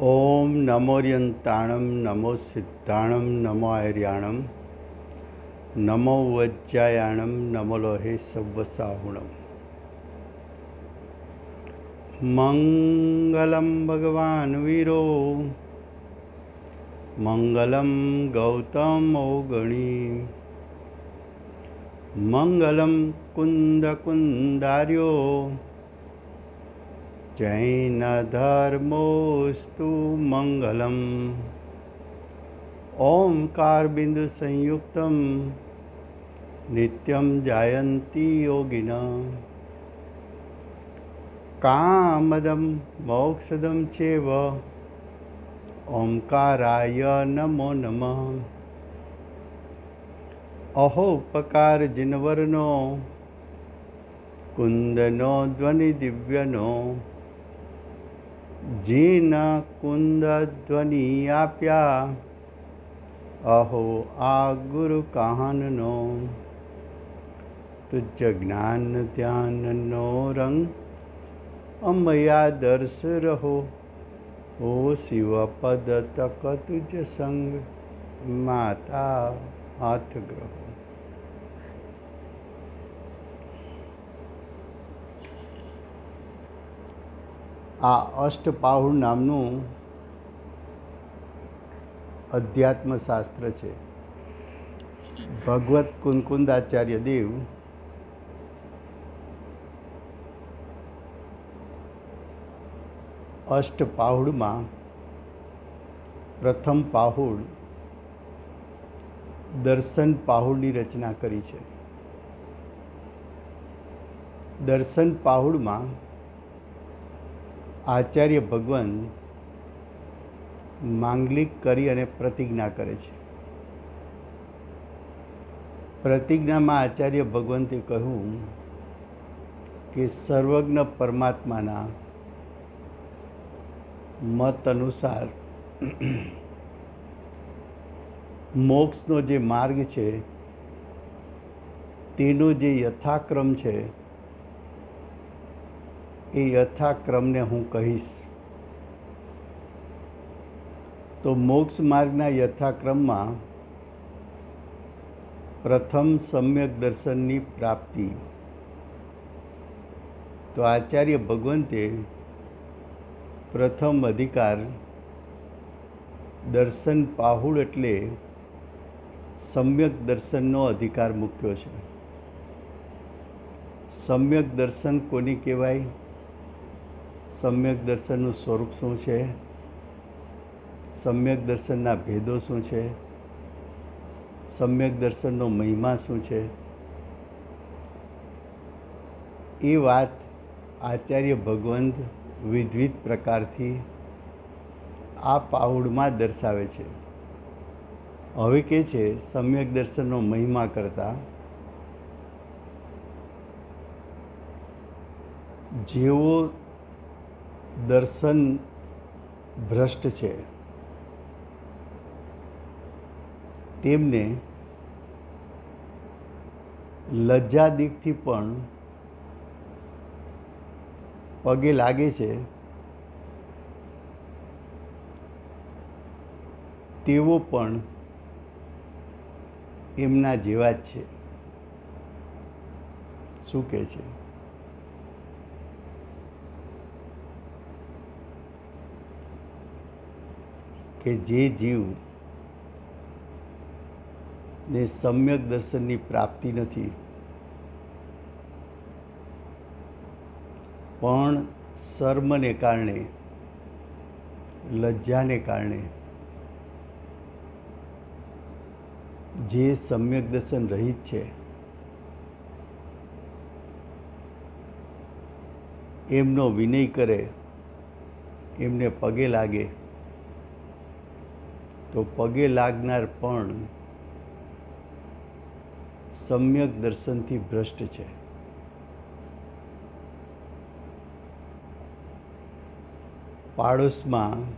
ओम नमोर्यंताणं नमो सिद्धाणं नमो आर्याणं नमो वज्जायाणं नमो लोहे सव्वसाहुणं। मंगलम भगवान वीरो मंगलम गौतम गणी मंगलम कुंद कुंदार्यो जैन धर्मोस्तु मंगलम। ओंकार बिंदु संयुक्तम नित्यं जायन्ति योगिनः कामदं मोक्षदं चैव ओंकाराय नमो नमः। अहोपकार जिनवर्नो कुंदनो ध्वनि दिव्यनो जीन कुंद ध्वनि आप्या अहो आ गुरु कहाननो तुझ ज्ञान ध्यान नो रंग अमया दर्श रहो ओ शिव पद तक तुझ संग माता हाथ ग्रहो। आ अष्टपाहुड़ नामनु अध्यात्मशास्त्र है। भगवत कुंकुंदाचार्य देव अष्टपाहुड़ में प्रथम पाहुड़ दर्शन पाहुड़ की रचना करी है। दर्शन पाहुड़ में आचार्य भगवान मांगलिक करी अने प्रतिज्ञा करे छे। प्रतिज्ञा में आचार्य भगवंते कहूँ कि सर्वज्ञ परमात्माना मत अनुसार मोक्षनो जे मार्ग है तेनो जे यथाक्रम है ए यथाक्रम ने हूँ कहीश। तो मोक्ष मार्गना यथाक्रम में प्रथम सम्यक दर्शन की प्राप्ति। तो आचार्य भगवंते प्रथम अधिकार दर्शन पाहुड़ एटले सम्यक दर्शननो अधिकार मूक्यो छे। सम्यक दर्शन कोने कहेवाय? सम्यक दर्शनનું स्वरूप શું છે? सम्यक दर्शनના ભેદો શું છે? सम्यक दर्शनનો મહિમા શું છે? એ વાત આચાર્ય ભગવંત વિવિધ પ્રકારથી આ પાઉડમાં દર્શાવે છે। હવે કે છે सम्यक દર્શનનો મહિમા કરતા જેવો दर्शन भ्रष्ट है तेमने लज्जादीकथी पण पगे लागे छे तेवो पण एमना जेवा ज छे। शुं कहे छे? कि जे जीव ने सम्यक दर्शन की प्राप्ति नहीं पण शर्म ने कारणे लज्जा ने कारणे जे सम्यक दर्शन रहित है एमनो विनय करे एमने पगे लागे तो पगे लागनार पण सम्यक दर्शन थी भ्रष्ट है। पाड़ोश में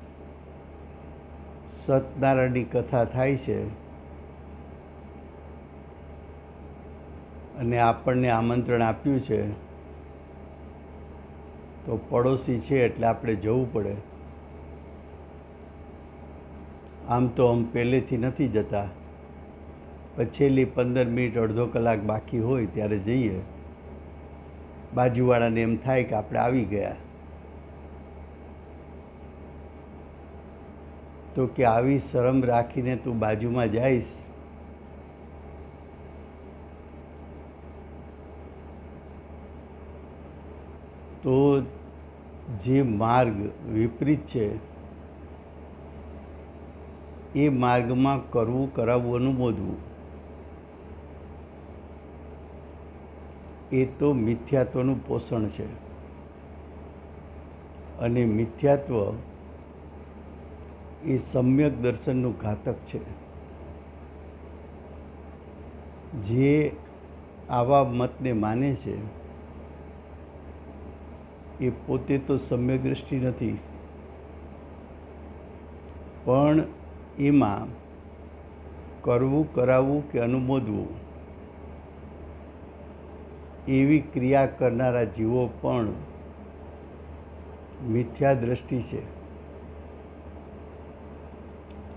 सत्यनारायण की कथा थाय छे अने आपणने आमंत्रण आप्युं छे તો પડોશી છે એટલે આપણે જવું પડે. આમ તો આમ પહેલેથી નથી જતા, છેલ્લી 15 મિનિટ અડધો કલાક બાકી હોય ત્યારે જઈએ. બાજુવાળાને એમ થાય કે આપણે આવી ગયા. તો કે આવી શરમ રાખીને તું બાજુમાં જઈશ તો જે માર્ગ વિપરીત છે એ માર્ગમાં કરવું, કરાવવું, અનુમોદવું એ તો મિથ્યાત્વનું પોષણ છે. અને મિથ્યાત્વ એ સમ્યક દર્શનનું ઘાતક છે. જે આવા મતને માને છે એ પોતે તો સમ્યક દ્રષ્ટિ નથી, પણ એમાં કરવું, કરાવવું કે અનુમોદવું એવી ક્રિયા કરનારા જીવો પણ મિથ્યા દ્રષ્ટિ છે.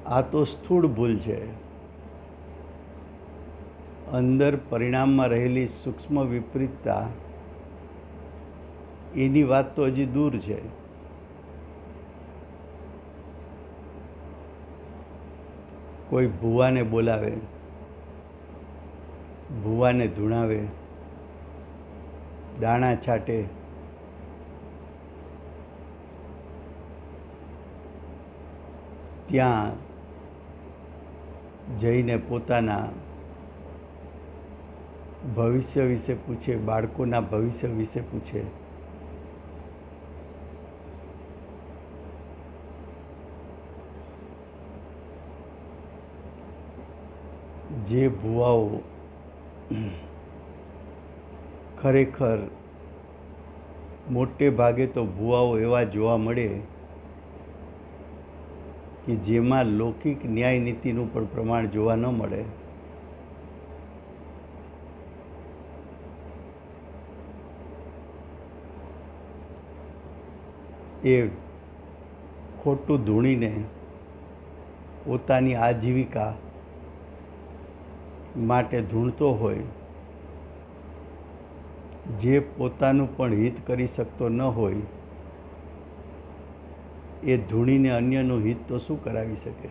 આ તો સ્થૂળ ભૂલ છે. અંદર પરિણામમાં રહેલી સૂક્ષ્મ વિપરીતતા એની વાત તો હજી દૂર છે. કોઈ ભૂવાને બોલાવે, ભૂવાને ધૂણાવે, દાણા છાંટે, ત્યાં જઈને પોતાના ભવિષ્ય વિશે પૂછે, બાળકોના ભવિષ્ય વિશે પૂછે. જે ભૂવાઓ ખરેખર મોટે ભાગે તો ભૂવાઓ એવા જોવા મળે કે જેમાં લૌકિક ન્યાય નીતિનું પણ પ્રમાણ જોવા ન મળે. એ ખોટું ધૂણીને પોતાની આજીવિકા માટે ધૂણતો હોય, જે પોતાનું પણ હિત કરી શકતો ન હોય એ ધૂણીને અન્યનું હિત તો શું કરાવી શકે?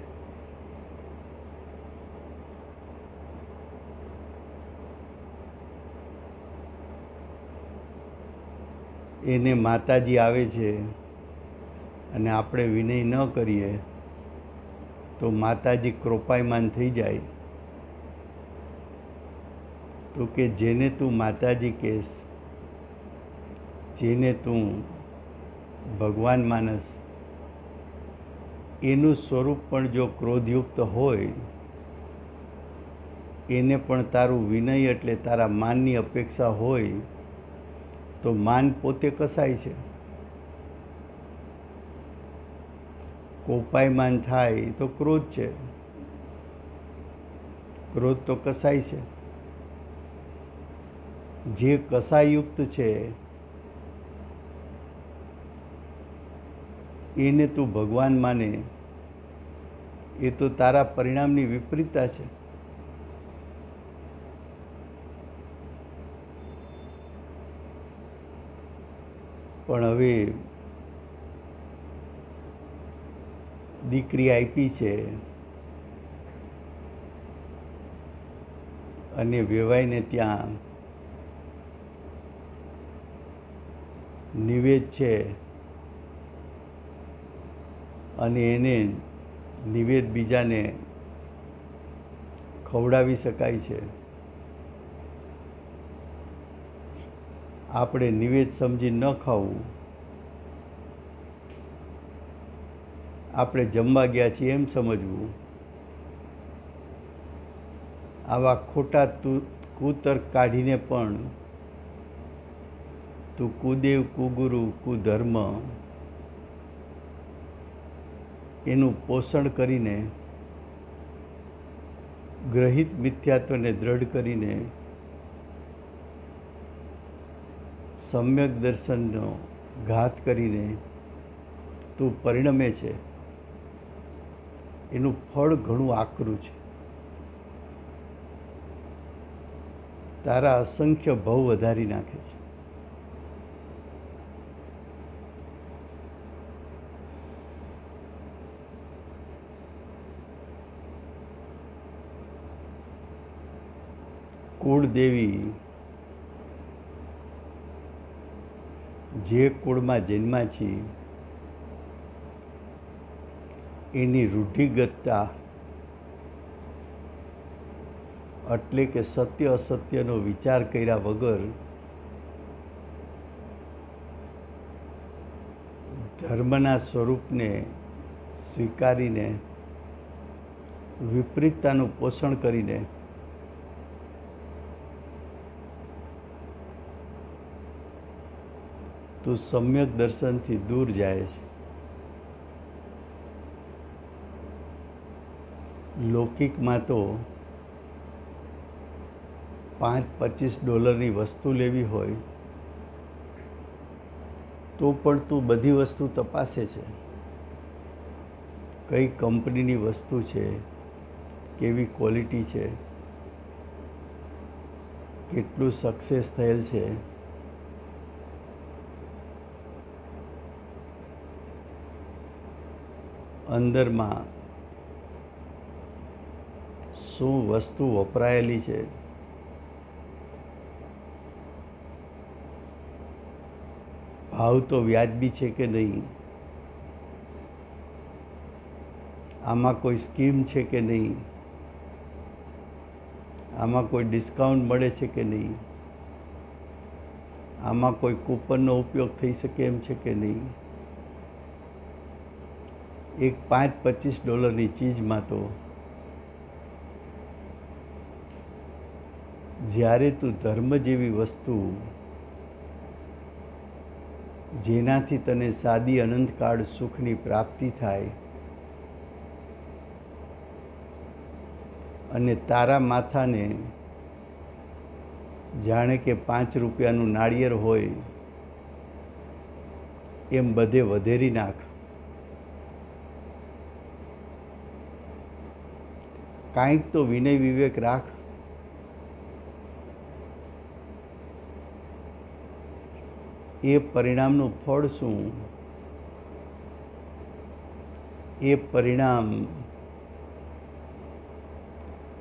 એને માતાજી આવે છે અને આપણે વિનય ન કરીએ તો માતાજી કૃપાયમાન થઈ જાય. તો કે જેને તું માતાજી કહેશ, જેને તું ભગવાન માનસ, એનું સ્વરૂપ પણ જો ક્રોધયુક્ત હોય, એને પણ તારું વિનય એટલે તારા માનની અપેક્ષા હોય, તો માન પોતે કસાય છે. કોપાયમાન થાય તો ક્રોધ છે, ક્રોધ તો કસાય છે. જે કસાયુક્ત છે એને તું ભગવાન માને, એ તો તારા પરિણામની વિપરીતતા છે. પણ હવે દીકરી આપી છે અને વેવાઈને ત્યાં નિવેદ છે અને એને નિવેદ બીજાને ખવડાવી શકાય છે. આપણે નિવેદ સમજી ન ખાવું, આપણે જમવા ગયા છીએ એમ સમજવું, આવા ખોટા કુતર્ક કાઢીને પણ તું કુદેવ, કુગુરુ, કુધર્મ એનું પોષણ કરીને, ગ્રહિત મિથ્યાત્વને દ્રઢ કરીને સમ્યક દર્શનનો ઘાત કરીને તું પરિણમે છે એનું ફળ ઘણું આકરું છે. તારા અસંખ્ય ભવ વધારી નાખે છે. કુળદેવી જે કુળમાં જન્મ્યા છીએ એની રૂઢિગતતા એટલે કે સત્ય અસત્યનો વિચાર કર્યા વગર ધર્મના સ્વરૂપને સ્વીકારીને વિપરીતતાનું પોષણ કરીને તું સમ્યક દર્શનથી દૂર જાય છે. લૌકિકમાં તો $5-25 વસ્તુ લેવી હોય તો પણ તું બધી વસ્તુ તપાસે છે. કઈ કંપનીની વસ્તુ છે, કેવી ક્વોલિટી છે, કેટલું સક્સેસ થયેલ છે, અંદરમાં શું વસ્તુ વપરાયેલી છે, ભાવ તો વ્યાજબી છે કે નહીં, આમાં કોઈ સ્કીમ છે કે નહીં, આમાં કોઈ ડિસ્કાઉન્ટ મળે છે કે નહીં, આમાં કોઈ કૂપનનો ઉપયોગ થઈ શકે એમ છે કે નહીં. એક $5-25 ચીજમાં તો જ્યારે તું ધર્મ જેવી વસ્તુ જેનાથી તને સાદી અનંતકાળ સુખની પ્રાપ્તિ થાય અને તારા માથાને જાણે કે ₹5 નાળિયેર હોય એમ બધે વધેરી નાખ. કાંઈક તો વિનય વિવેક રાખ. એ પરિણામનું ફળ શું? એ પરિણામ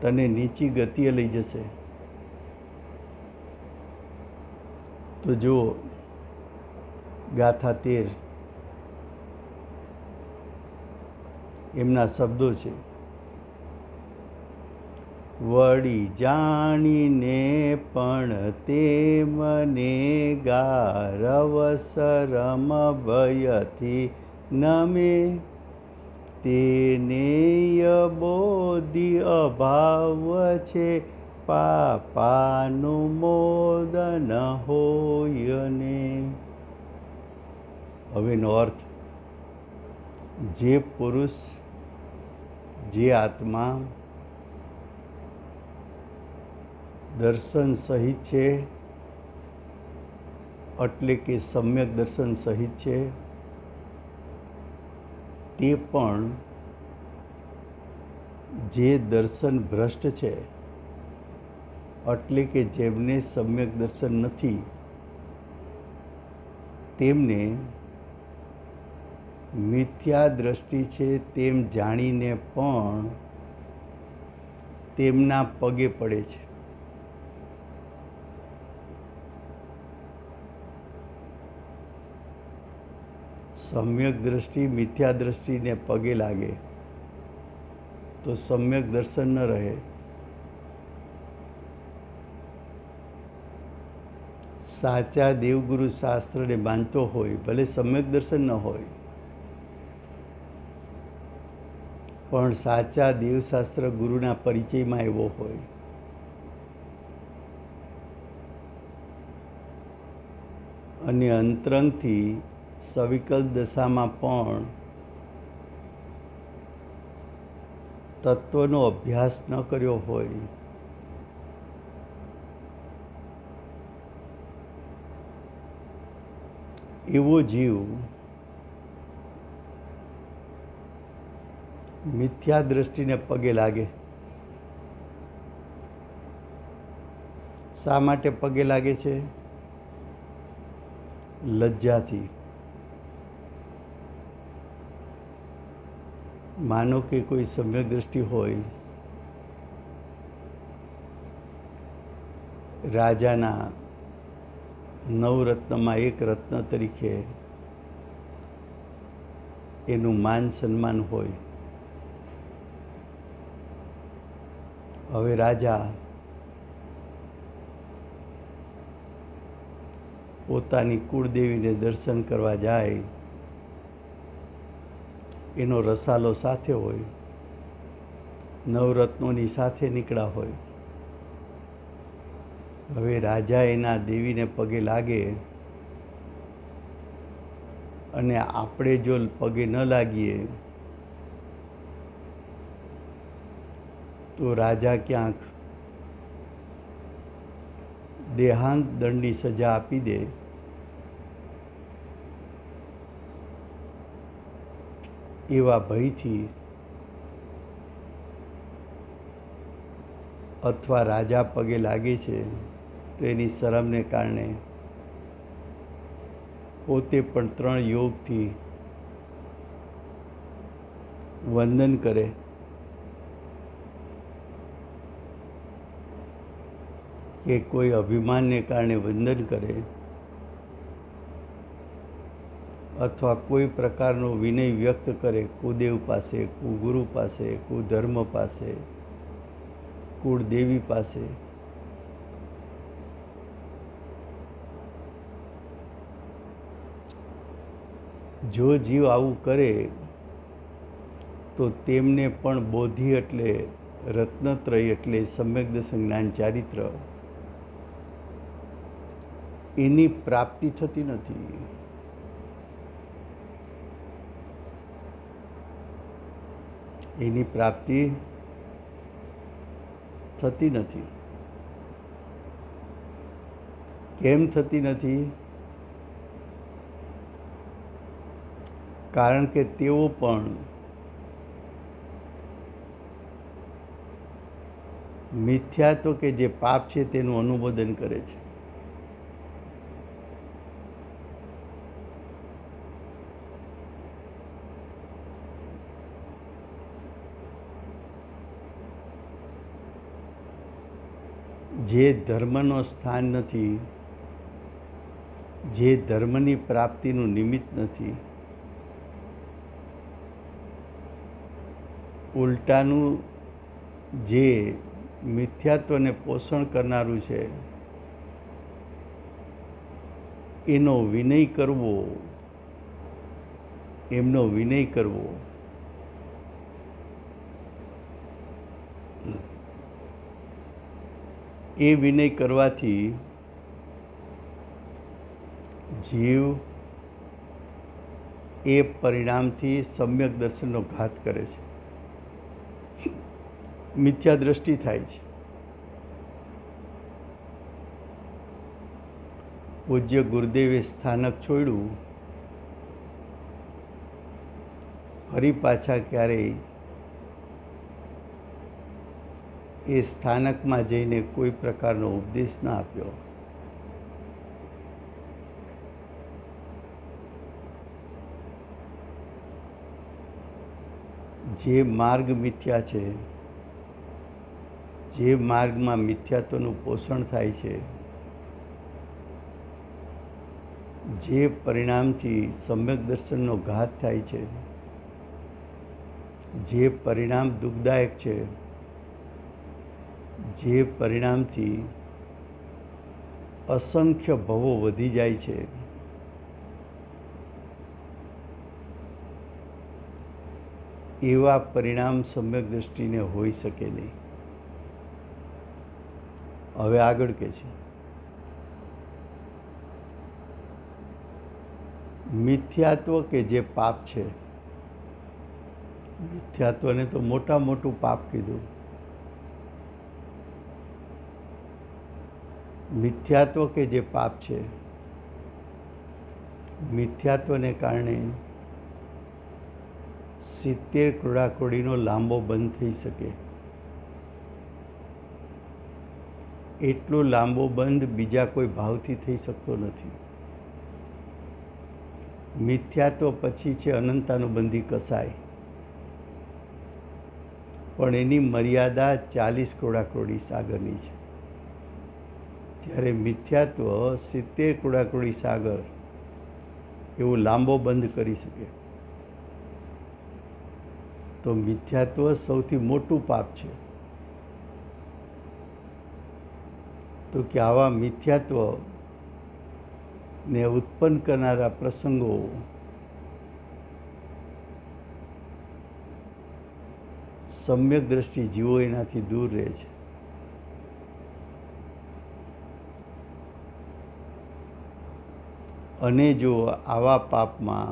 તને નીચી ગતિએ લઈ જશે. તો જુઓ ગાથા 13 એમના શબ્દો છે. વળી જાણીને પણ તે મને ગારવ શરમ ભયથી નમે તેને બોધિ અભાવ છે પાપાનું મોદન હોય ને. હવેનો અર્થ, જે પુરુષ, જે આત્મા દર્શન સહિત છે એટલે કે સમ્યક દર્શન સહિત છે, તે પણ જે દર્શન ભ્રષ્ટ છે એટલે કે જેમને સમ્યક દર્શન નથી તેમને મિથ્યા દ્રષ્ટિ છે તેમ જાણીને પણ તેમના પગે પડે છે. સમ્યક દ્રષ્ટિ મિથ્યા દ્રષ્ટિને પગે લાગે તો સમ્યક દર્શન ન રહે. સાચા દેવગુરુ શાસ્ત્રને માનતો હોય, ભલે સમ્યક દર્શન ન હોય, પણ સાચા દેવશાસ્ત્ર ગુરુના પરિચયમાં એવો હોય. અને અંતરંગથી સવિકલ્પ દશામાં પણ તત્વનો અભ્યાસ ન કર્યો હોય એવો જીવ મિથ્યા દ્રષ્ટિને પગે લાગે. શા માટે પગે લાગે છે? લજ્જાથી. માનો કે કોઈ સમ્યક દ્રષ્ટિ હોય, રાજાના નવરત્નમાં એક રત્ન તરીકે એનું માન સન્માન હોય. હવે રાજા પોતાની કુળદેવીને દર્શન કરવા જાય, એનો રસાલો સાથે હોય, નવરત્નોની સાથે નીકળ્યા હોય. હવે રાજા એના દેવીને પગે લાગે અને આપણે જો પગે ન લાગીએ તો રાજા ક્યાંક દેહાંત દંડની સજા આપી દે, એવા ભયથી અથવા રાજા પગે લાગે છે તો એની શરમને કારણે પોતે પણ 3 યોગથી વંદન કરે, કે કોઈ અભિમાનને કારણે વંદન કરે, અથવા કોઈ પ્રકારનો વિનય વ્યક્ત કરે કુદેવ પાસે, કુગુરુ પાસે, કુધર્મ પાસે, કુળદેવી પાસે. જો જીવ આવું કરે તો તેમને પણ બોધિ એટલે રત્નત્રય એટલે સમ્યક દર્શન જ્ઞાન ચારિત્ર એની પ્રાપ્તિ થતી નથી. એની પ્રાપ્તિ થતી નથી. કેમ થતી નથી? કારણ કે તેઓ પણ મિથ્યાત્વ કે જે પાપ છે તેનું અનુમોદન કરે છે. જે ધર્મનો સ્થાન નથી, જે ધર્મની પ્રાપ્તિનું નિમિત્ત નથી, ઉલટાનું જે મિથ્યાત્વને પોષણ કરનારું છે એનો વિનય કરવો, એમનો વિનય કરવો, એ વિનય કરવાથી જીવ એ પરિણામથી સમ્યક દર્શનનો ઘાત કરે છે, મિથ્યા દ્રષ્ટિ થાય છે. પૂજ્ય ગુરુદેવે સ્થાનક છોડ્યું, ફરી પાછા ક્યારેય એ સ્થાનકમાં જઈને કોઈ પ્રકારનો ઉપદેશ ના આપ્યો. જે માર્ગ મિથ્યા છે, જે માર્ગમાં મિથ્યાત્વનું પોષણ થાય છે, જે પરિણામથી સમ્યક દર્શનનો ઘાત થાય છે, જે પરિણામ દુઃખદાયક છે, જે પરિણામથી અસંખ્ય ભવો વધી જાય છે, એવા પરિણામ સમ્યક દૃષ્ટિને હોઈ શકે નહીં. હવે આગળ કે છે, મિથ્યાત્વ કે જે પાપ છે, મિથ્યાત્વને તો મોટું પાપ કીધું. મિથ્યાત્વ કે જે પાપ છે મિથ્યાત્વને કારણે 70 ક્રોડાક્રોડીનો લાંબો બંધ થઈ શકે. એટલો લાંબો બંધ બીજા કોઈ ભાવથી થઈ શકતો નથી. મિથ્યાત્વ પછી છે અનંતાનુબંધી કસાય, પણ એની મર્યાદા 40 ક્રોડાક્રોડી સાગરની છે. જ્યારે મિથ્યાત્વ 70 ક્રોડાક્રોડી સાગર એવો લાંબો બંધ કરી શકે. તો મિથ્યાત્વ સૌથી મોટું પાપ છે. તો કે આવા મિથ્યાત્વને ઉત્પન્ન કરનારા પ્રસંગો સમ્યક દ્રષ્ટિ જીવો એનાથી દૂર રહે છે. અને જો આવા પાપમાં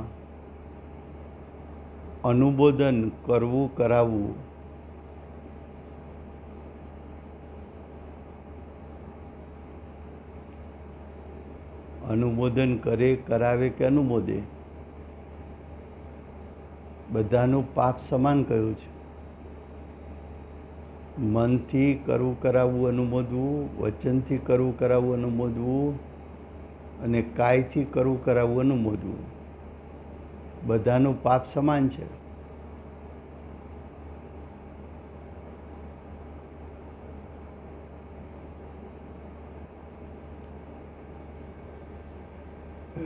અનુમોદન કરવું કરાવવું અનુમોદન કરે કરાવે કે અનુમોદે, બધાનું પાપ સમાન કહ્યું છે. મનથી કરવું કરાવવું અનુમોદવું, વચનથી કરવું કરાવવું અનુમોદવું અને કાયથી કરવું કરાવવું અનુમોદવું, બધાનું પાપ સમાન છે.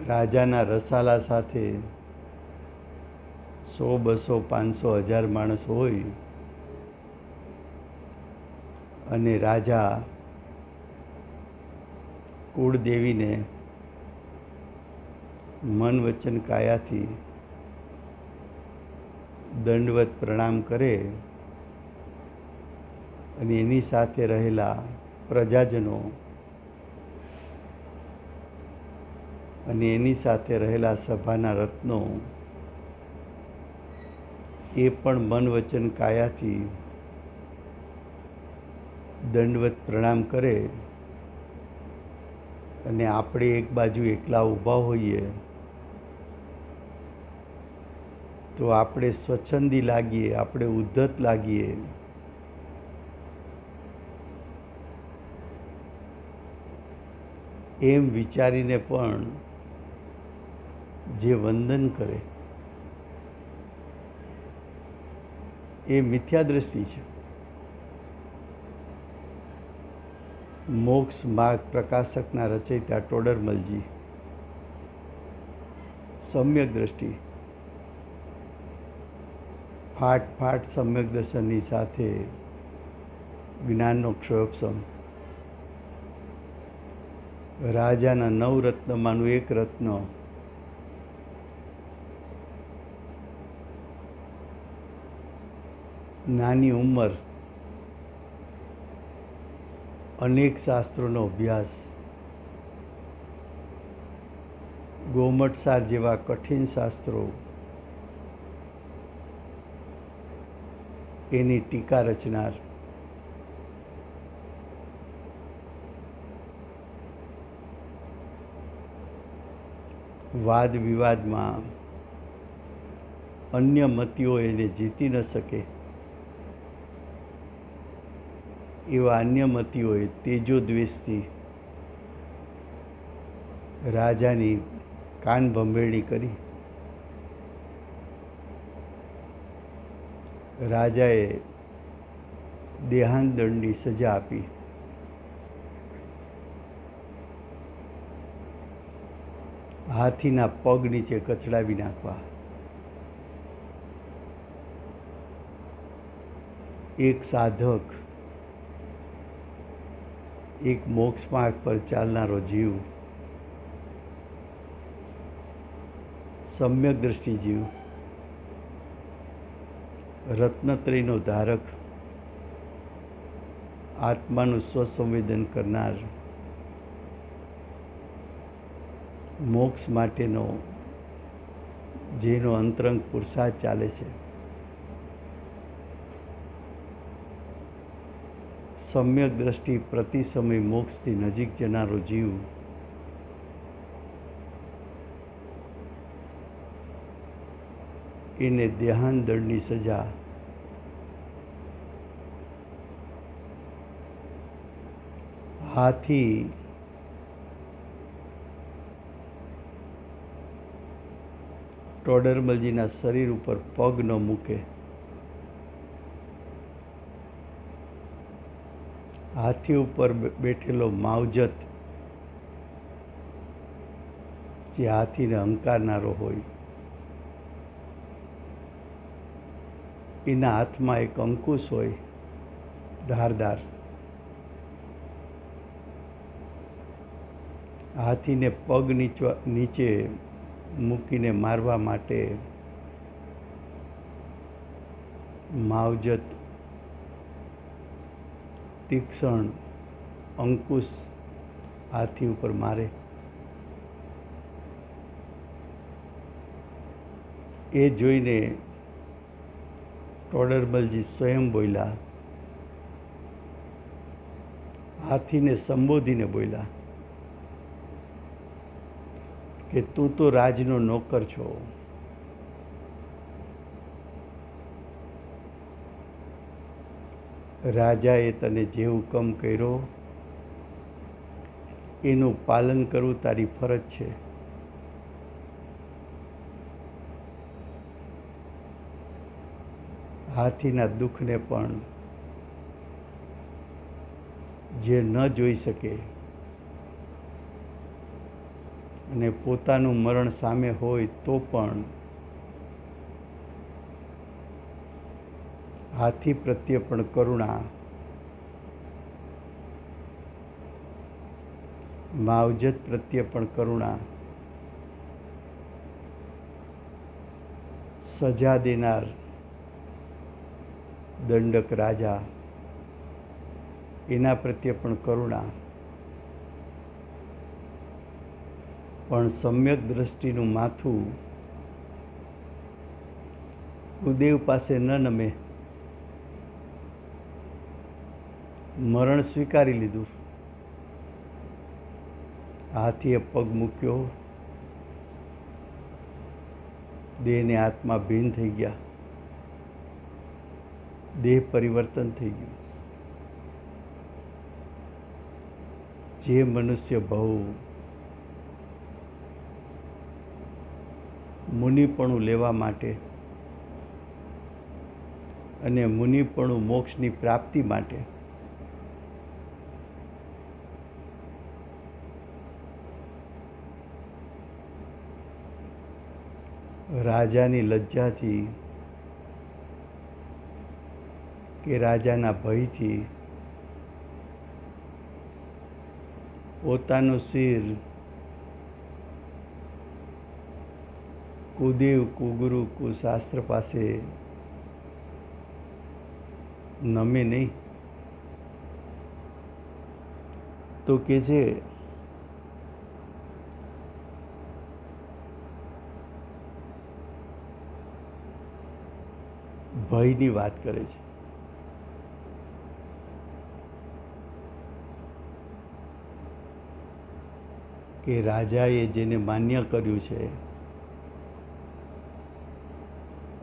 રાજાના રસાલા સાથે 100, 200, 500, 1000 માણસ હોય અને રાજા કુળદેવીને મન વચન કાયાથી દંડવત પ્રણામ કરે અને એની સાથે રહેલા પ્રજાજનો અને એની સાથે રહેલા સભાના રત્નો એ પણ મન વચન કાયાથી દંડવત પ્રણામ કરે અને આપણે એક બાજુ એકલા ઊભા હોઈએ તો આપણે સ્વચ્છંદી લાગીએ, આપણે ઉદ્ધત લાગીએ. એમ વિચારીને પણ જે વંદન કરે એ મિથ્યા દ્રષ્ટિ છે. મોક્ષ માર્ગ પ્રકાશકના રચયિતા ટોડરમલજી સમ્યક દ્રષ્ટિ, ફાટ ફાટ સમ્યક દર્શનની સાથે જ્ઞાનનો ક્ષયોપસમ. રાજાના 9 રત્નમાંનું એક રત્ન નાની ઉંમર, અનેક શાસ્ત્રોનો અભ્યાસ, ગોમટસાર જેવા કઠિન શાસ્ત્રો, એની ટીકા રચનાર, વાદ વિવાદમાં અન્ય મતીઓ એને જીતી ન શકે એવા અન્ય મતીઓએ તેજો દ્વેષથી રાજાની કાન ભંભેરણી કરી. રાજાએ દેહાંત દંડની સજા આપી. હાથીના પગ નીચે કચડાવી નાખવા. એક સાધક, એક મોક્ષ માર્ગ પર ચાલનારો જીવ, સમ્યક દ્રષ્ટિ જીવ, રત્નત્રયનો ધારક, આત્માનું સ્વસંવેદન કરનાર, મોક્ષ માટેનો જેનો અંતરંગ પુરુષાર્થ ચાલે છે, સમ્યક દ્રષ્ટિ પ્રતિ સમય મોક્ષથી નજીક જનારો જીવ એને દેહાંતદંડની સજા હાથી ટોડરમલજીના શરીર ઉપર પગ ન મૂકે, હાથી ઉપર બેઠેલો માવજત જે હાથીને હંકારનારો હોય, એના હાથમાં એક અંકુશ હોય ધારદાર, હાથીને પગ નીચે મૂકીને મારવા માટે માવજત તીક્ષ્ણ અંકુશ હાથી ઉપર મારે. એ જોઈને ટોડરમલજી સ્વયં બોલ્યા, હાથીને સંબોધીને બોલ્યા કે તું તો રાજનો નોકર છો, રાજાએ તને જે હુકમ કર્યો એનું પાલન કરવું તારી ફરજ છે. હાથીના દુઃખને પણ જે ન જોઈ શકે અને પોતાનું મરણ સામે હોય તો પણ હાથી પ્રત્યે પણ કરુણા, માવજત પ્રત્યે પણ કરુણા, સજા દેનાર દંડક રાજા એના પ્રત્યે પણ કરુણા, પણ સમ્યક દ્રષ્ટિનું માથું કુદેવ પાસે ન નમે, મરણ સ્વીકારી લીધું. હાથીએ પગ મૂક્યો, દેહને આત્મા ભીન થઈ ગયા, દેહ પરિવર્તન થઈ ગયું. જે મનુષ્ય બહુ મુનિપણું લેવા માટે અને મુનિપણું મોક્ષની પ્રાપ્તિ માટે રાજાની લજ્જાથી કે રાજાના ભયથી પોતાનું શિર કુદેવ, કુગુરુ, કુશાસ્ત્ર પાસે નમે નહીં, તો કે છે ભયની વાત કરે છે. કે રાજાએ જેને માન્ય કર્યું છે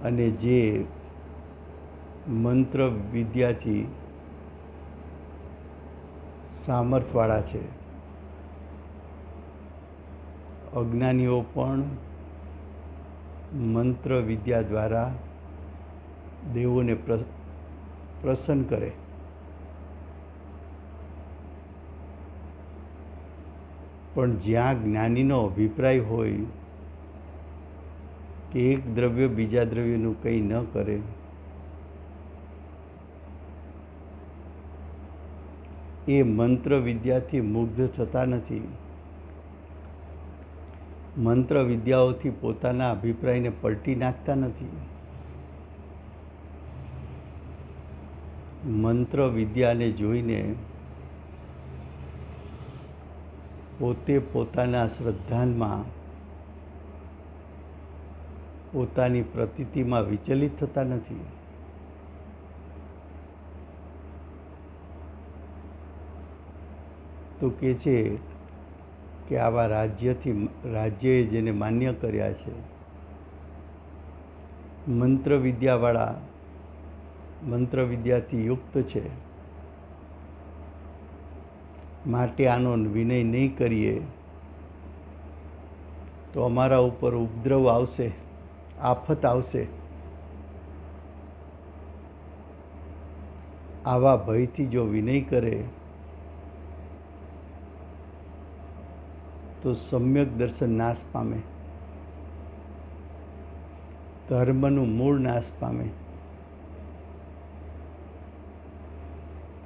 અને જે મંત્ર વિદ્યાથી સામર્થવાળા છે, અજ્ઞાનીઓ પણ મંત્ર વિદ્યા દ્વારા દેવોને પ્રસન્ન કરે. પણ જ્યાં જ્ઞાનીનો અભિપ્રાય હોય કે એક દ્રવ્ય બીજા દ્રવ્યનું કંઈ ન કરે, એ મંત્ર વિદ્યાથી મુગ્ધ થતા નથી. મંત્ર વિદ્યાઓથી પોતાના અભિપ્રાયને પલટી નાખતા નથી. મંત્ર વિદ્યાને જોઈને પોતે પોતાના શ્રદ્ધાનમાં, પોતાની પ્રતીતિમાં વિચલિત થતા નથી. તો કહે છે કે આવા રાજ્યએ જેને માન્ય કર્યા છે મંત્ર વિદ્યાવાળા, મંત્ર વિદ્યાથી યુક્ત છે, માટે આનો વિનય નહીં કરીએ તો અમારા ઉપર ઉપદ્રવ આવશે, આફત આવશે. આવા ભયથી જો વિનય કરે તો સમ્યક દર્શન નાશ પામે, ધર્મનું મૂળ નાશ પામે,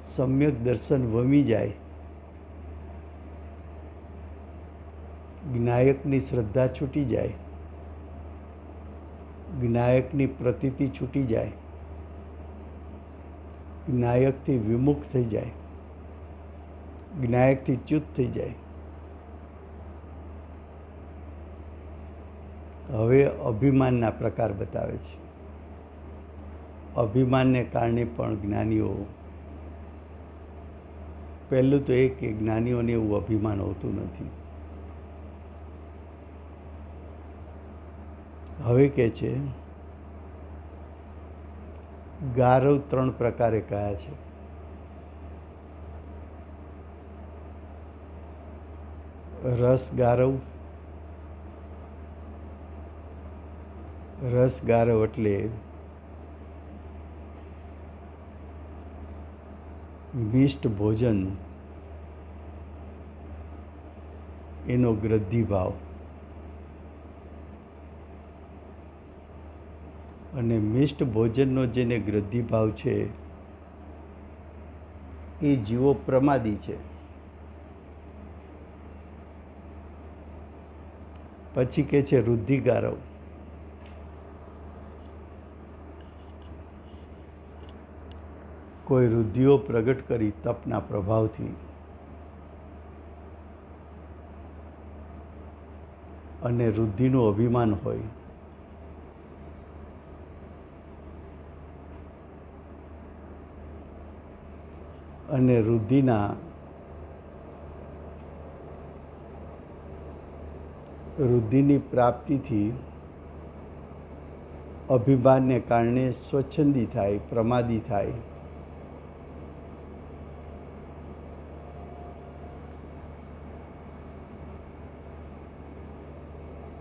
સમ્યક દર્શન વમી જાય, જ્ઞાયકની શ્રદ્ધા છૂટી જાય, જ્ઞાયકની પ્રતીતિ છૂટી જાય, જ્ઞાયકથી વિમુખ થઈ જાય, જ્ઞાયકથી ચ્યુત થઈ જાય. હવે અભિમાનના પ્રકાર બતાવે છે. અભિમાનને કારણે પણ જ્ઞાનીઓ, પહેલું તો એ કે જ્ઞાનીઓને એવું અભિમાન હોતું નથી. હવે કે છે ગારવ 3 પ્રકારે કયા છે. રસ ગારવ. રસ ગારવ એટલે મિષ્ટ ભોજન એનો ગ્રદ્ધિ ભાવ, અને મિષ્ટ ભોજનનો જેને ગ્રદ્ધિ ભાવ છે એ જીવો પ્રમાદી છે. પછી કે છે રુદ્ધિ ગારવ. કોઈ રુદ્ધિઓ પ્રગટ કરી તપના પ્રભાવથી અને રુદ્ધિનું અભિમાન હોય, અને રુદ્ધિની પ્રાપ્તિથી અભિમાનને કારણે સ્વચ્છંદી થાય, પ્રમાદી થાય.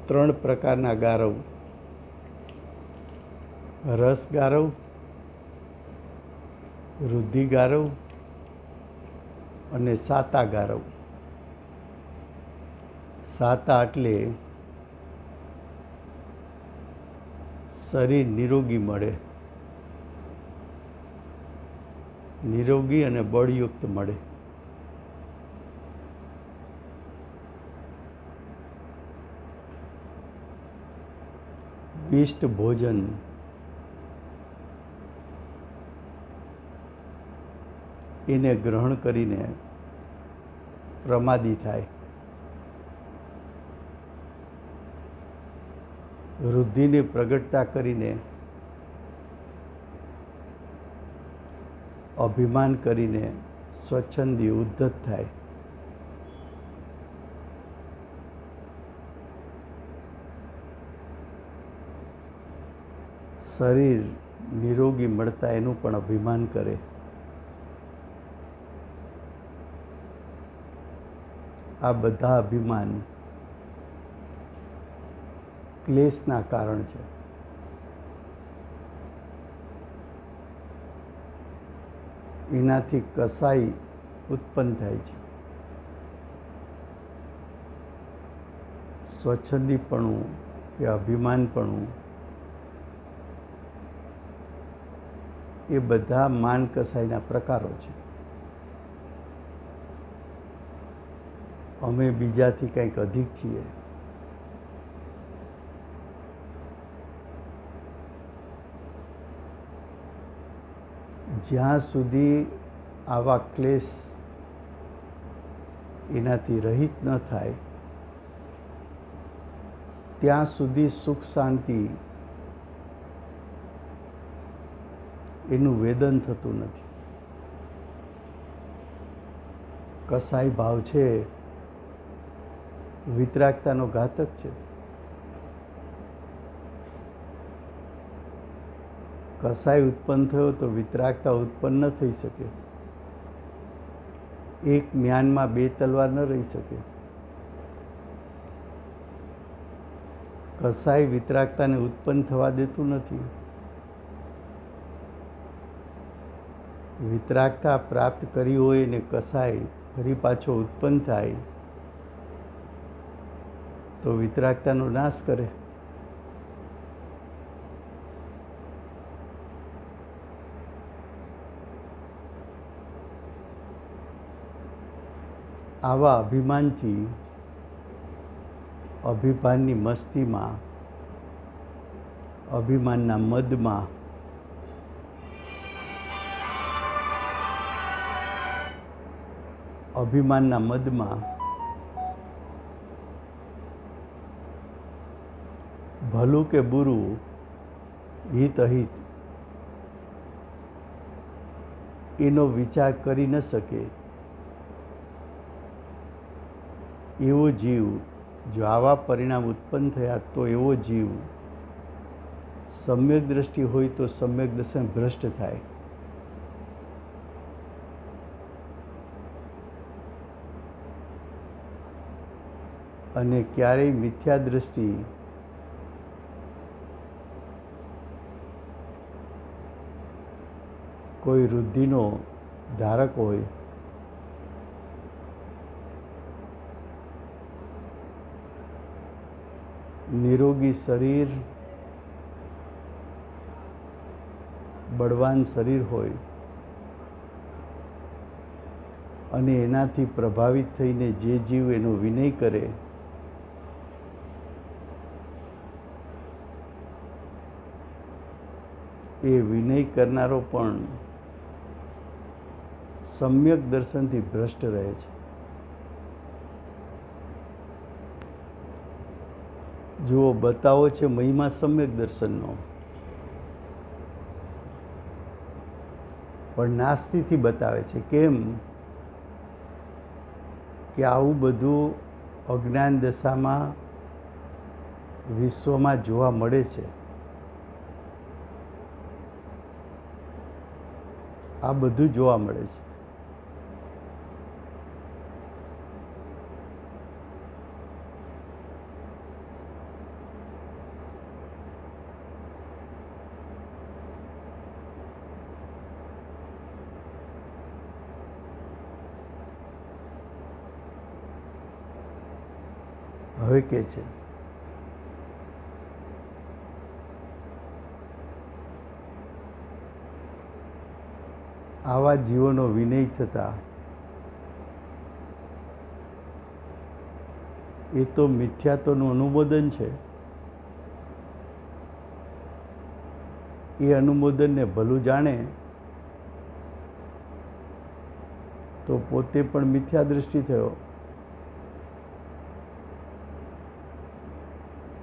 ત્રણ પ્રકારના ગારવ: રસ ગારવ, રુદ્ધિ ગારવ અને સાતા ગારવ. સાતા એટલે શરીર નિરોગી મળે, નિરોગી અને બળયુક્ત મળે. મિષ્ટ ભોજન એને ગ્રહણ કરીને પ્રમાદી થાય. રુદ્ધિની પ્રગટતા કરીને અભિમાન કરીને સ્વચ્છંદી ઉદ્ધત થાય. શરીર નિરોગી મળતા એનું પણ અભિમાન કરે. આ બધા અભિમાન ક્લેશના કારણ છે. એનાથી કસાઈ ઉત્પન્ન થાય છે. સ્વચ્છંદીપણું કે અભિમાનપણું એ બધા માન કસાઈના પ્રકારો છે. અમે બીજાથી કંઈક અધિક છીએ, જ્યાં સુધી આવા ક્લેશ એનાથી રહિત ન થાય ત્યાં સુધી સુખ શાંતિ એનું વેદન થતું નથી. કસાઈ ભાવ છે વિતરાગતાનો ઘાતક છે. કસાય ઉત્પન્ન થયો તો વિતરાગતા ઉત્પન્ન ન થઈ શકે. એક મ્યાનમાં બે તલવાર ન રહી શકે. કસાય વિતરાગતાને ઉત્પન્ન થવા દેતું નથી. વિતરાગતા પ્રાપ્ત કરી હોય ને કસાય ફરી પાછો ઉત્પન્ન થાય તો વિતરાગતાનો નાશ કરે. આવા અભિમાનથી અભિમાનની મસ્તીમાં અભિમાનના મદમાં ભલું કે બુરું, હિત અહિત એનો વિચાર કરી ન શકે એવો જીવ, જો આવા પરિણામ ઉત્પન્ન થયા તો એવો જીવ સમ્યક દ્રષ્ટિ હોય તો સમ્યક દર્શન ભ્રષ્ટ થાય. અને ક્યારેય મિથ્યા દ્રષ્ટિ કોઈ વૃદ્ધિનો ધારક હોય નિરોગી શરીર, બળવાન શરીર હોય અને એનાથી પ્રભાવિત થઈને જે જીવ એનો વિનય કરે એ વિનય કરનારો પણ સમ્યક દર્શનથી ભ્રષ્ટ રહે છે. જુઓ, બતાવો છે મહિમા સમ્યક દર્શનનો, પણ નાસ્તિથી બતાવે છે. કેમ કે આવું બધું અજ્ઞાન દશામાં વિશ્વમાં જોવા મળે છે. આ બધું જોવા મળે છે. હવે કે છે આવા જીવોનો વિનય થતા એ તો મિથ્યાત્વનું અનુમોદન છે. એ અનુમોદનને ભલું જાણે તો પોતે પણ મિથ્યા દૃષ્ટિ થયો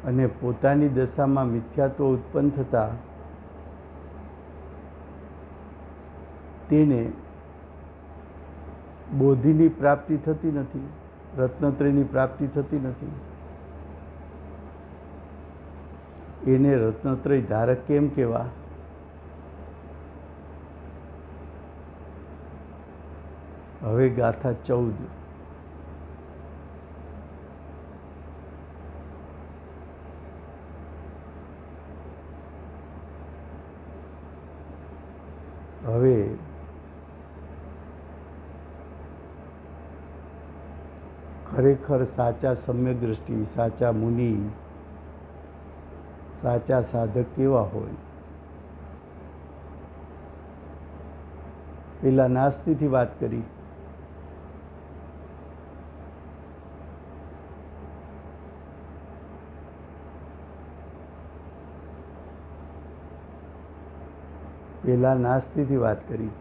અને પોતાની દશામાં મિથ્યાત્વ ઉત્પન્ન થતા તેને બોધિની પ્રાપ્તિ થતી નથી, રત્નત્રયની પ્રાપ્તિ થતી નથી. એને રત્નત્રય ધારક કેમ કહેવા? હવે ગાથા 14. હવે ખરેખર સાચા સમ્યક દ્રષ્ટિ, સાચા મુનિ, સાચા સાધક કેવા હોય? પેલા નાસ્તિથી વાત કરી. પેલા નાસ્તિથી વાત કરી.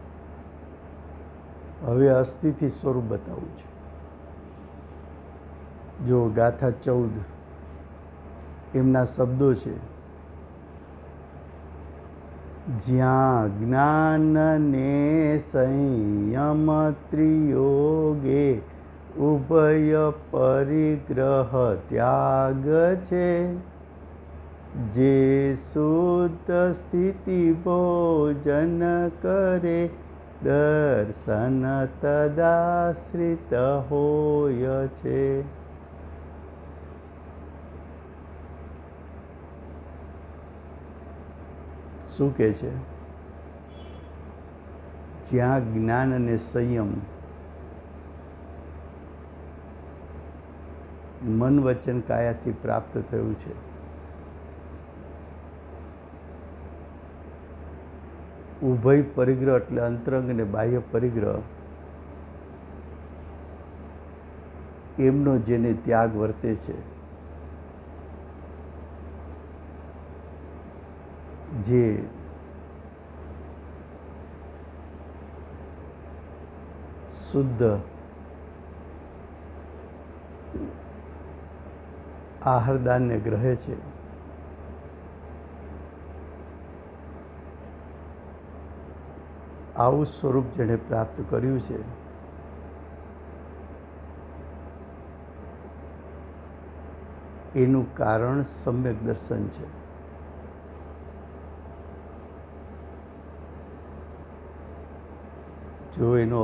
હવે અસ્થિથી સ્વરૂપ બતાવવું છે. જો ગાથા 14 એમના શબ્દો છે. જ્યાં જ્ઞાનને સંયમ ત્રિયોગે ઉભય પરિગ્રહ ત્યાગ છે, જે શુદ્ધ સ્થિતિ ભોજન કરે દર્શન તદાશ્રિત હોય છે. શું કહે છે? જ્યાં જ્ઞાન અને સંયમ મન વચન કાયાથી પ્રાપ્ત થયું છે, ઉભય પરિગ્રહ એટલે અંતરંગ અને બાહ્ય પરિગ્રહ, એમનો જેને ત્યાગ વર્તે છે, જે શુદ્ધ આહારદાનને ગ્રહે છે, આવું સ્વરૂપ જેણે પ્રાપ્ત કર્યું છે, એનું કારણ સમ્યક દર્શન છે. જો એનો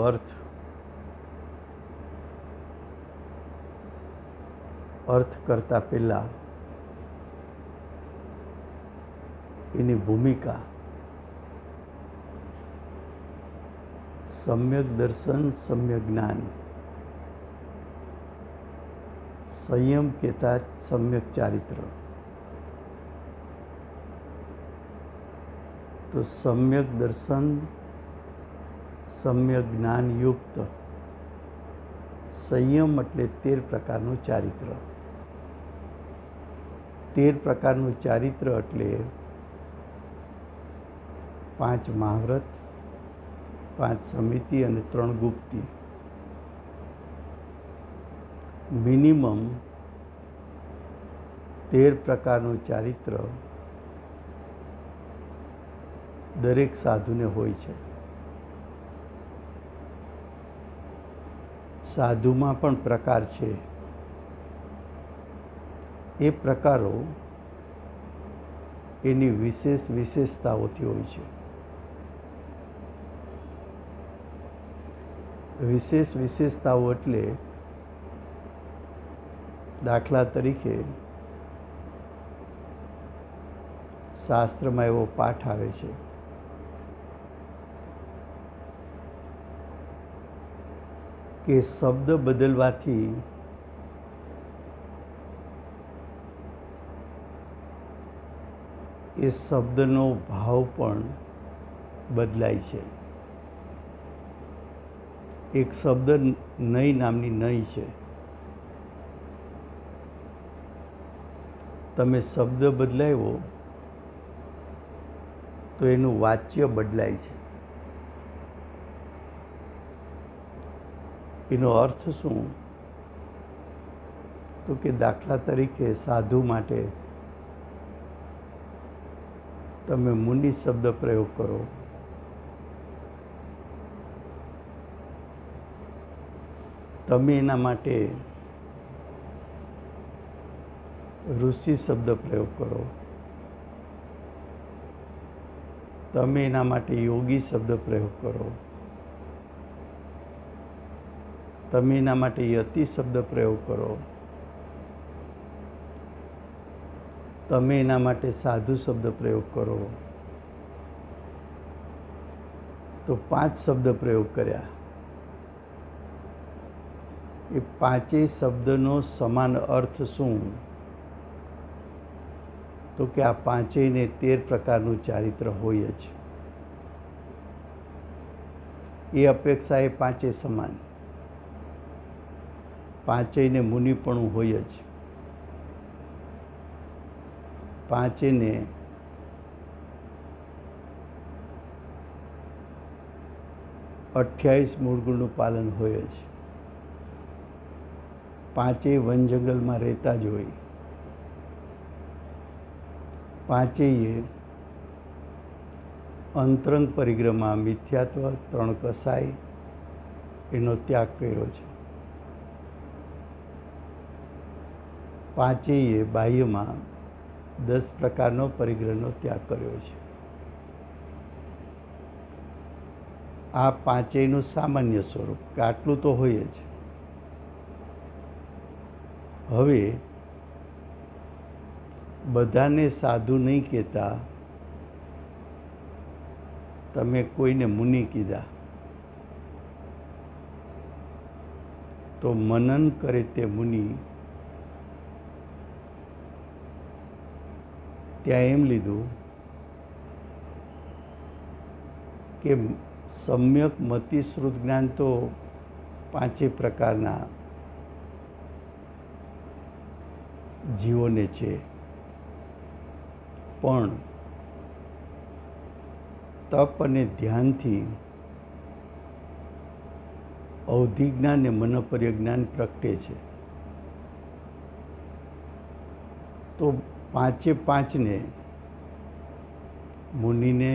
અર્થ કરતા પહેલા એની ભૂમિકા સમ્યક દર્શન, સમ્યક જ્ઞાન, સંયમ કહેતા સમ્યક ચારિત્ર. તો સમ્યક દર્શન, સમ્યક જ્ઞાન યુક્ત સંયમ એટલે 13 પ્રકારનું ચારિત્ર. 13 પ્રકારનું ચારિત્ર એટલે 5 મહાવ્રત, 5 સમિતિ અને 3 ગુપ્તી. મિનિમમ 13 પ્રકારનું ચારિત્ર દરેક સાધુને હોય છે. સાધુમાં પણ પ્રકાર છે. એ પ્રકારો એની વિશેષતાઓથી હોય છે. વિશેષતાઓ એટલે દાખલા તરીકે શાસ્ત્રમાં એવો પાઠ આવે છે કે શબ્દ બદલવાથી એ શબ્દનો ભાવ પણ બદલાય છે. એક શબ્દ નહીં નામની નહીં છે. તમે શબ્દ બદલાવ્યો તો એનું વાચ્ય બદલાય છે. એનો અર્થ શું? તો કે દાખલા તરીકે સાધુ માટે તમે મુનિ શબ્દ પ્રયોગ કરો, તમે એના માટે ઋષિ શબ્દ પ્રયોગ કરો, તમે એના માટે યોગી શબ્દ પ્રયોગ કરો, તમે એના માટે યતિ શબ્દ પ્રયોગ કરો, તમે એના માટે સાધુ શબ્દ પ્રયોગ કરો, તો 5 શબ્દ પ્રયોગ કર્યા. એ 5 શબ્દનો સમાન અર્થ શું? તો કે આ 5ને 13 પ્રકારનું ચારિત્ર હોય જ. એ અપેક્ષા એ 5 સમાન. 5ને મુનિપણું હોય જ. 5ને અઠ્યાવીસ મૂળગુણનું પાલન હોય જ. 5 વન જંગલમાં રહેતા જ હોય. 5 અંતરંગ પરિગ્રહમાં મિથ્યાત્વ, 3 કસાય એનો ત્યાગ કર્યો છે. 5 બાહ્યમાં 10 પ્રકારનો પરિગ્રહનો ત્યાગ કર્યો છે. આ પાંચેયનું સામાન્ય સ્વરૂપ કે આટલું તો હોય જ. હવે બધાને સાધુ નહીં કહેતા, તમે કોઈને મુનિ કીધા તો મનન કરે તે મુનિ ત્યાં એમ લીધું કે સમ્યક મતિ શ્રુત જ્ઞાન તો પાંચેય પ્રકારના જીવોને છે, પણ તપ અને ધ્યાનથી અવધિ જ્ઞાન અને મનોપર્ય જ્ઞાન પ્રગટે છે. તો પાંચે પાંચને, મુનિને,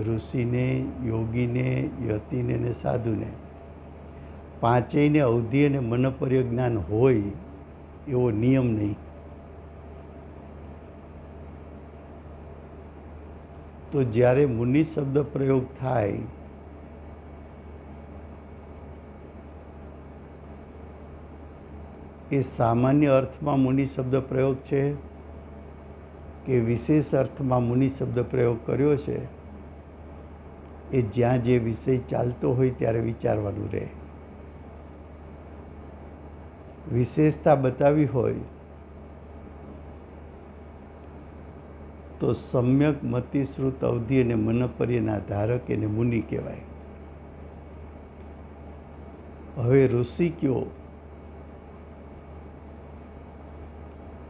ઋષિને, યોગીને, યતિને અને સાધુને, પાંચેયને અવધિ અને મનોપર્ય જ્ઞાન હોય એવો નિયમ નહીં. તો જ્યારે મુનિ શબ્દ પ્રયોગ થાય એ સામાન્ય અર્થમાં મુનિ શબ્દ પ્રયોગ છે કે વિશેષ અર્થમાં મુનિ શબ્દ પ્રયોગ કર્યો છે, એ જ્યાં જે વિષય ચાલતો હોય ત્યારે વિચારવાનું રહે. વિશેષતા બતાવી હોય તો સમ્યક મતિ શ્રુત અવધિ અને મનોપર્યના ધારક એને મુનિ કહેવાય. હવે ઋષિ કયો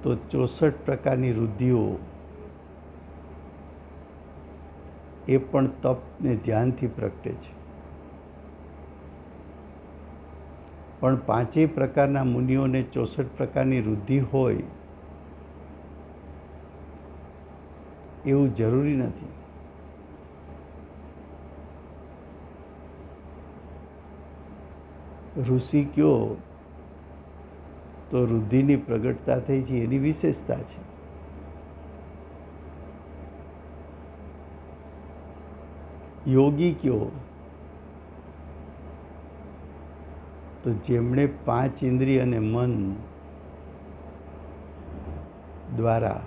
તો 64 પ્રકારની વૃદ્ધિઓ એ પણ તપ ને ધ્યાનથી પ્રગટે છે. પણ પાંચેય પ્રકારના મુનિઓને 64 પ્રકારની વૃદ્ધિ હોય એવું જરૂરી નથી. ઋષિ કયો તો વૃદ્ધિની પ્રગટતા થઈ છે એની વિશેષતા છે. યોગી કયો તો જેમણે 5 ઇન્દ્રિય અને મન દ્વારા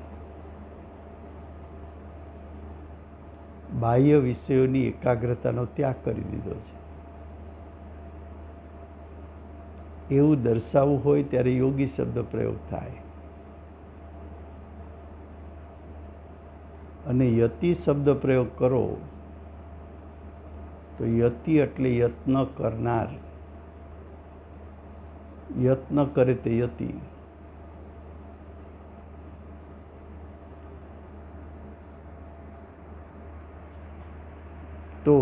બાહ્ય વિષયોની એકાગ્રતાનો ત્યાગ કરી દીધો છે, એવું દર્શાવવું હોય ત્યારે યોગી શબ્દ પ્રયોગ થાય. અને યતિ શબ્દ પ્રયોગ કરો તો યતિ એટલે યત્ન કરનાર, યત્ન કરે તે યતિ. તો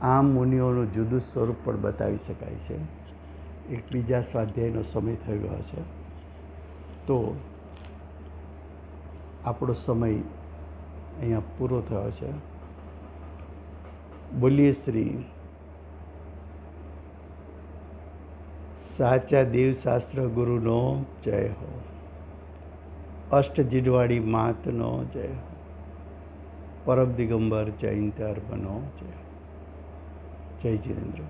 આમ મુનિઓનું જુદું સ્વરૂપ પણ બતાવી શકાય છે. એક બીજા સ્વાધ્યાયનો સમય થઈ ગયો છે, તો આપણો સમય અહીંયા પૂરો થયો છે. બોલીએ શ્રી સાચા દેવશાસ્ત્ર ગુરુનો જય હો. અષ્ટજીડવાળી માતનો જય હો. પરમ દિગંબર જયંતર બનો જય. જય જીનેન્દ્ર.